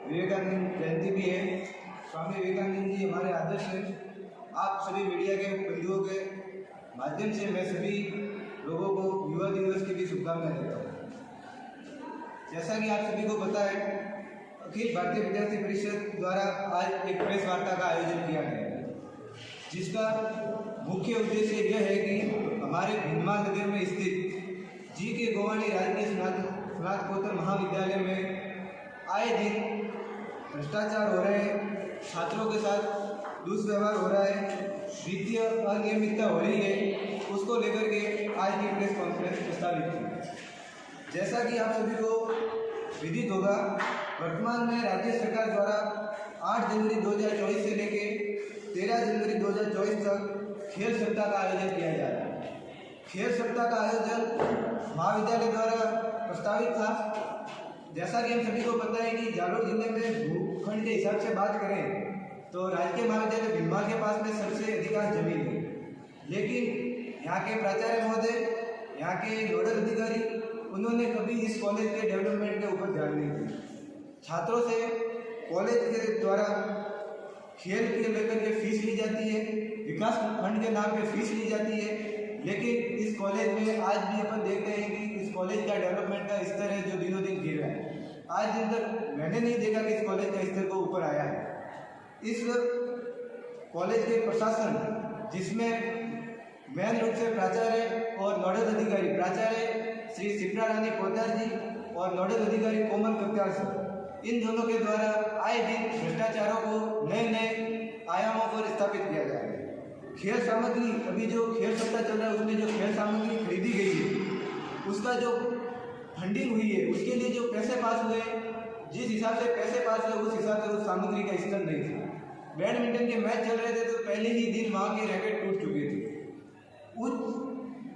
विवेकानंद जयंती भी है। स्वामी विवेकानंद जी हमारे आदर्श हैं। आप सभी मीडिया के बंधुओं के माध्यम से मैं सभी लोगों को युवा दिवस की भी शुभकामनाएं देता हूँ। जैसा कि आप सभी को पता है, अखिल भारतीय विद्यार्थी परिषद द्वारा आज एक प्रेस वार्ता का आयोजन किया गया है, जिसका मुख्य उद्देश्य यह है कि हमारे भिंडमाल नगर में स्थित जी के गोवानी राजकीय स्नातकोत्तर महाविद्यालय में आए दिन भ्रष्टाचार हो रहे हैं, छात्रों के साथ दुष्व्यवहार हो रहा है, वित्तीय अनियमितता हो रही है, उसको लेकर के आज की प्रेस कॉन्फ्रेंस प्रस्तावित की। जैसा कि आप सभी को विदित होगा, वर्तमान में राज्य सरकार द्वारा 8 जनवरी 2024 से लेकर 13 जनवरी 2024 तक खेल सप्ताह का आयोजन किया जा रहा है। खेल सप्ताह का आयोजन महाविद्यालय द्वारा प्रस्तावित था। जैसा कि हम सभी को पता है कि जालोर जिले में भूखंड के हिसाब से बात करें तो राजकीय महाविद्यालय भिंडमाल के पास में सबसे अधिकांश जमीन है, लेकिन यहाँ के प्राचार्य महोदय, यहाँ के नोडल अधिकारी, उन्होंने कभी इस कॉलेज के डेवलपमेंट के ऊपर ध्यान नहीं दिया। छात्रों से कॉलेज के द्वारा खेल के लेकर के फीस ली जाती है, विकास फंड के नाम पे फीस ली जाती है, लेकिन इस कॉलेज में आज भी अपन देखते हैं कि इस कॉलेज का डेवलपमेंट का स्तर है जो दिनों दिन गिर रहा है। आज दिन तक मैंने नहीं देखा कि इस कॉलेज का स्तर को ऊपर आया है। इस कॉलेज के प्रशासन, जिसमें मेन रूप से प्राचार्य और नोडल अधिकारी, प्राचार्य श्री शिप्रा रानी पोद्दार जी और नोडल अधिकारी कोमल कत्याल सर, इन दोनों के द्वारा आए दिन भ्रष्टाचारों को नए नए आयामों पर स्थापित किया जा रहा है। खेल सामग्री, अभी जो खेल सप्ताह चल रहा है उसमें जो खेल सामग्री खरीदी गई है, उसका जो फंडिंग हुई है, उसके लिए जो पैसे पास हुए, जिस हिसाब से पैसे पास हुए उस हिसाब से उस सामग्री का स्तर नहीं था। बैडमिंटन के मैच चल रहे थे तो पहले ही दिन वहाँ के रैकेट टूट चुके थे। उस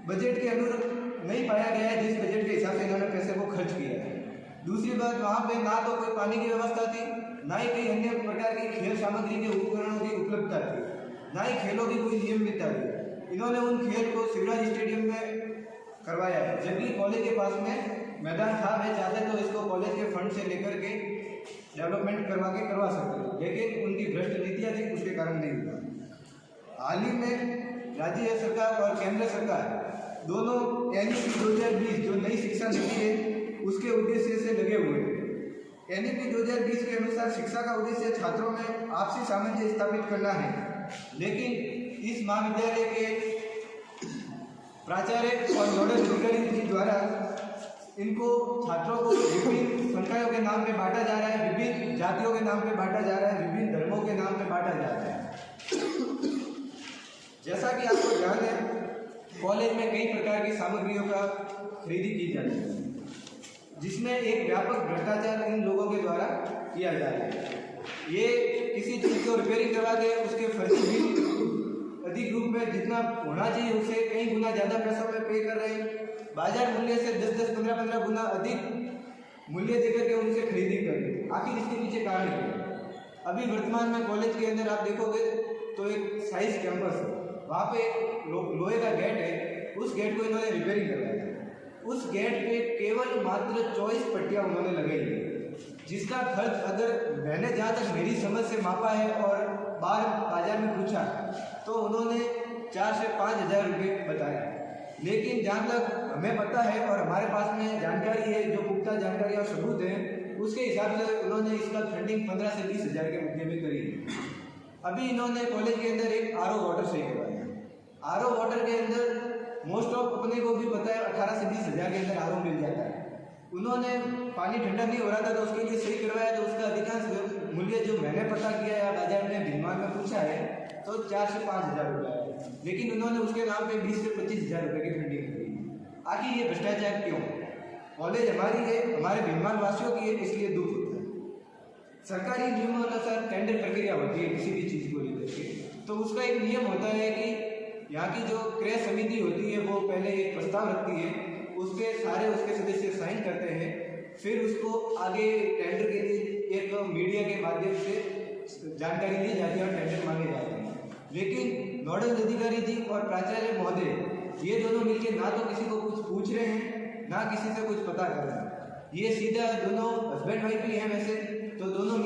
बजट के अनुरूप नहीं पाया गया है जिस बजट के हिसाब से इन्होंने पैसे को खर्च किया है। दूसरी बात, वहाँ पे ना तो कोई पानी की व्यवस्था थी, ना ही कई अन्य प्रकार की खेल सामग्री के उपकरणों की उपलब्धता थी, ना ही खेलों की कोई नियमितता थी। इन्होंने उन खेल को शिवराज स्टेडियम में करवाया है, जबकि कॉलेज के पास में मैदान था। वे चाहते तो इसको कॉलेज के फंड से लेकर के डेवलपमेंट करवा सकते, लेकिन उनकी भ्रष्ट नीतियाँ थी, उसके कारण नहीं हुआ। हाल ही में राज्य सरकार और केंद्र सरकार दोनों NEP 2020 जो नई शिक्षा नीति है उसके उद्देश्य से लगे हुए हैं। NEP 2020 के अनुसार शिक्षा का उद्देश्य छात्रों में आपसी सामंजस्य स्थापित करना है, लेकिन इस महाविद्यालय के प्राचार्य और नोडल अधिकारी जी द्वारा इनको छात्रों को विभिन्न संकायों के नाम पे बांटा जा रहा है, विभिन्न जातियों के नाम पे बांटा जा रहा है, विभिन्न धर्मों के नाम पे बांटा जा रहा है। जैसा कि आपको ध्यान है, कॉलेज में कई प्रकार की सामग्रियों का खरीदी की जाती है, जिसमें एक व्यापक भ्रष्टाचार इन लोगों के द्वारा किया जा रहा है। ये किसी चीज़ को रिपेयरिंग करवा के उसके फर्जी बिल अधिक रूप में जितना होना चाहिए उससे कई गुना ज़्यादा पैसों में पे कर रहे हैं। बाजार मूल्य से 10-10, 15-15 गुना अधिक मूल्य देकर के उनसे खरीदी कर रहे हैं। आखिर इसके पीछे कारण क्या है? अभी वर्तमान में कॉलेज के अंदर आप देखोगे तो एक साइंस कैंपस है, वहाँ पे एक लोहे का गेट है, उस गेट को इन्होंने रिपेयरिंग करवाया है। उस गेट पे केवल मात्र 24 पट्टियाँ उन्होंने लगाई है, जिसका खर्च अगर मैंने जहाँ तक मेरी समझ से मापा है और बाजार में पूछा तो उन्होंने 4 से 5 हज़ार रुपये बताया। लेकिन जहाँ तक हमें पता है और हमारे पास में जानकारी है, जो पुख्ता जानकारी और सबूत है, उसके हिसाब से उन्होंने इसका फंडिंग 15 से 20 हज़ार के मध्य में करी है। अभी इन्होंने कॉलेज के अंदर एक RO वाटर सही करवाया। RO वाटर के अंदर मोस्ट ऑफ अपने को भी पता है 18 से 20 हज़ार के अंदर RO मिल जाता है। उन्होंने पानी ठंडा नहीं हो रहा था तो उसके लिए सही करवाया, तो उसका अधिकांश मूल्य जो मैंने पता किया या बाजार में भिंडमाल में पूछा है तो 4 से 5 हज़ार रुपये है, लेकिन उन्होंने उसके नाम पे 20 से 25 हज़ार रुपये की फंडिंग करी। आखिर ये भ्रष्टाचार क्यों? कॉलेज हमारी है, हमारे भिंडमाल वासियों की है, इसलिए दुख होता है। सरकारी नियमों अनुसार टेंडर प्रक्रिया होती है किसी भी चीज़ को लेकर के, तो उसका एक नियम होता है कि यहाँ की जो क्रय समिति होती है वो पहले एक प्रस्ताव रखती है, उसके सारे उसके सदस्य साइन करते हैं, फिर उसको आगे टेंडर के लिए एक मीडिया के माध्यम से जानकारी दी जाती है और टेंडर मांगे जाते हैं। लेकिन नोडल अधिकारी जी और प्राचार्य महोदय ये दोनों मिलकर ना तो किसी को कुछ पूछ रहे हैं, ना किसी से कुछ पता कर रहे हैं। ये सीधा दोनों हस्बैंड वाइफ भी हैं वैसे, तो दोनों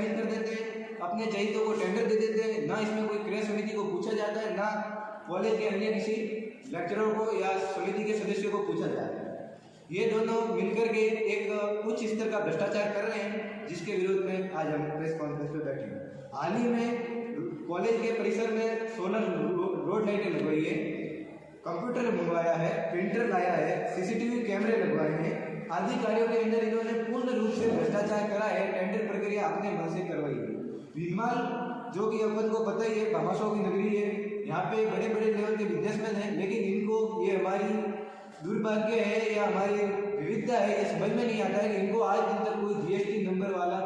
साइन कर देते हैं, अपने चहितों को टेंडर दे देते हैं। ना इसमें कोई क्रय समिति को पूछा जाता है, ना कॉलेज के अन्य किसी लेक्चरर को या समिति के सदस्यों को पूछा जाता है। ये दोनों मिलकर के एक उच्च स्तर का भ्रष्टाचार कर रहे हैं, जिसके विरोध में आज हम प्रेस कॉन्फ्रेंस पे बैठे हैं। हाल ही में कॉलेज के परिसर में सोलर रोड लाइटें लगवाई है, कंप्यूटर मंगवाया है, प्रिंटर लाया है, सीसीटीवी कैमरे लगवाए हैं, आदि कार्यों के अंदर इन्होंने पूर्ण रूप से भ्रष्टाचार करा है। टेंडर प्रक्रिया अपने मन से करवाई है। भीनमाल, जो कि अपन को पता ही है, भामाशाहों की नगरी है, यहाँ पे बड़े बड़े लेवल के बिजनेसमैन हैं, लेकिन इनको ये हमारी दुर्भाग्य है या हमारी विविधता है, ये समझ में नहीं आता है कि इनको आज दिन तक कोई जीएसटी नंबर वाला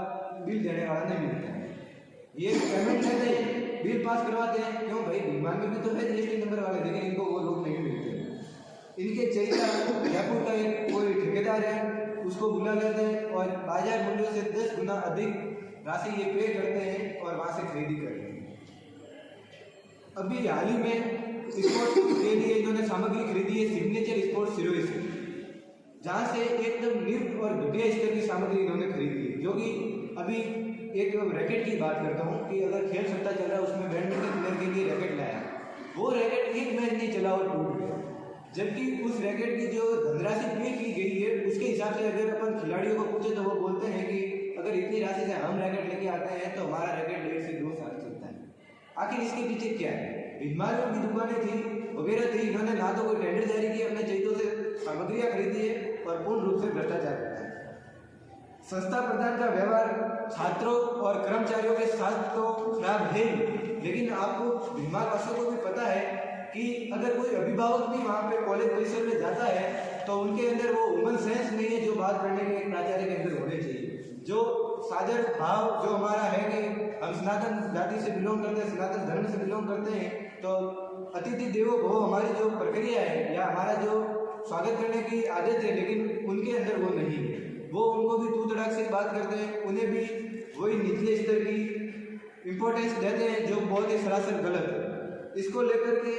बिल देने वाला नहीं मिलता है। ये पेमेंट लेते हैं, बिल पास करवाते हैं, क्यों भाई भीनमाल में भी तो है जीएसटी नंबर वाले, लेकिन इनको वो लोग नहीं मिलते। इनके चहिता जयपुर का एक कोई ठेकेदार है, उसको बुला लेते हैं और बाजार मूल्यों से 10 गुना अधिक राशि ये पे करते हैं और वहाँ से खरीदी करते हैं। अभी हाल ही में स्पोर्ट्स के लिए इन्होंने सामग्री खरीदी है सिग्नेचर स्पोर्ट्स सिरोही से, जहाँ से एकदम निम्न और घटिया स्तर की सामग्री इन्होंने खरीदी है। जो कि अभी एक रैकेट की बात करता हूँ कि अगर खेल सट्टा चल रहा है, उसमें बैडमिंटन प्लेयर के लिए रैकेट लाया, वो रैकेट एक मैच नहीं चला और टूट गया, जबकि उस रैकेट की जो धनराशि पे की गई है उसके हिसाब से अगर अपन खिलाड़ियों को पूछे तो वो बोलते हैं कि अगर इतनी राशि से हम रैकेट लेके आते हैं तो हमारा रैकेट 1.5 से 2 साल चलता है। आखिर इसके पीछे क्या है? भीनमाल में भी दुकानें थी वगैरह थी, इन्होंने ना तो कोई टेंडर जारी किया, अपने चहितों से सामग्रियाँ खरीदी है और पूर्ण रूप से भ्रष्टाचार करता है। संस्था प्रधान का व्यवहार छात्रों और कर्मचारियों के साथ तो खराब है, लेकिन आपको भीनमाल वासियों को भी पता है कि अगर कोई अभिभावक भी वहाँ पे कॉलेज परिसर में जाता है तो उनके अंदर वो ह्यूमन सेंस नहीं है जो बात करने के प्राचार्य के अंदर होने चाहिए। जो सादर भाव जो हमारा है कि हम सनातन जाति से बिलोंग करते हैं, सनातन धर्म से बिलोंग करते हैं, तो अतिथि देवो भव हमारी जो प्रक्रिया है या हमारा जो स्वागत करने की आदत है, लेकिन उनके अंदर वो नहीं है। वो उनको भी तू तड़ाक से बात करते हैं, उन्हें भी वही निचले स्तर की इम्पोर्टेंस देते हैं जो बहुत ही सरासर गलत है। इसको लेकर के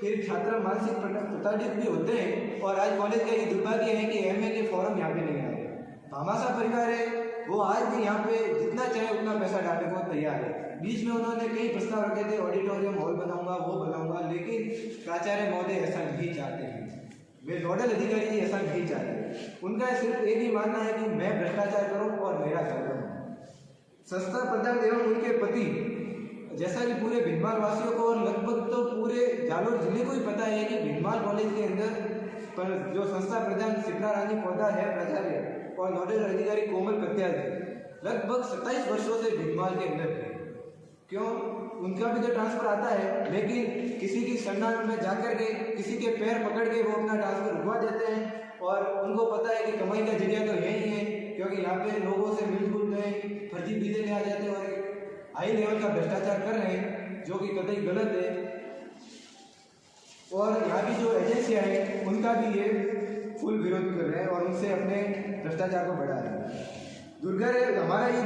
फिर छात्र मानसिक प्रताड़ित भी होते हैं और आज कॉलेज का ये दुर्भाग्य है कि एमए के फॉर्म यहाँ पे नहीं आए। भामाशाह परिवार है, वो आज भी यहाँ पे जितना चाहे उतना पैसा डालने को तैयार है। बीच में उन्होंने कई प्रस्ताव रखे थे, ऑडिटोरियम हॉल बनाऊंगा, वो बनाऊंगा, लेकिन प्राचार्य महोदय ऐसा नहीं चाहते हैं, वे नोडल अधिकारी जी ऐसा नहीं चाहते। उनका सिर्फ एक ही मानना है कि मैं भ्रष्टाचार करूँ और मेरा घर बनूँ। संस्था प्रधान एवं उनके पति, जैसा कि पूरे भीनमाल वासियों को और लगभग तो पूरे जालोर जिले को ही पता है कि भीनमाल कॉलेज के अंदर पर जो संस्था प्रधान शिप्रा रानी पौधा है प्राचार्य और नोडल अधिकारी कोमल कत्याल थे, लगभग 27 वर्षों से भीनमाल के अंदर थे। क्यों? उनका भी तो ट्रांसफर आता है, लेकिन किसी की शरण में जाकर के किसी के पैर पकड़ के वो अपना ट्रांसफर रुकवा देते हैं और उनको पता है कि कमाई का जरिया तो यही है, क्योंकि यहाँ पे लोगों से मिलजुल गए फर्जी वीजे ले आ जाते हैं और हाई लेवल का भ्रष्टाचार कर रहे हैं, जो कि कतई गलत है। और यहाँ की जो एजेंसियाँ हैं उनका भी ये फुल विरोध कर रहे हैं और उनसे अपने भ्रष्टाचार को बढ़ा रहे हैं। दुर्गा हमारा ये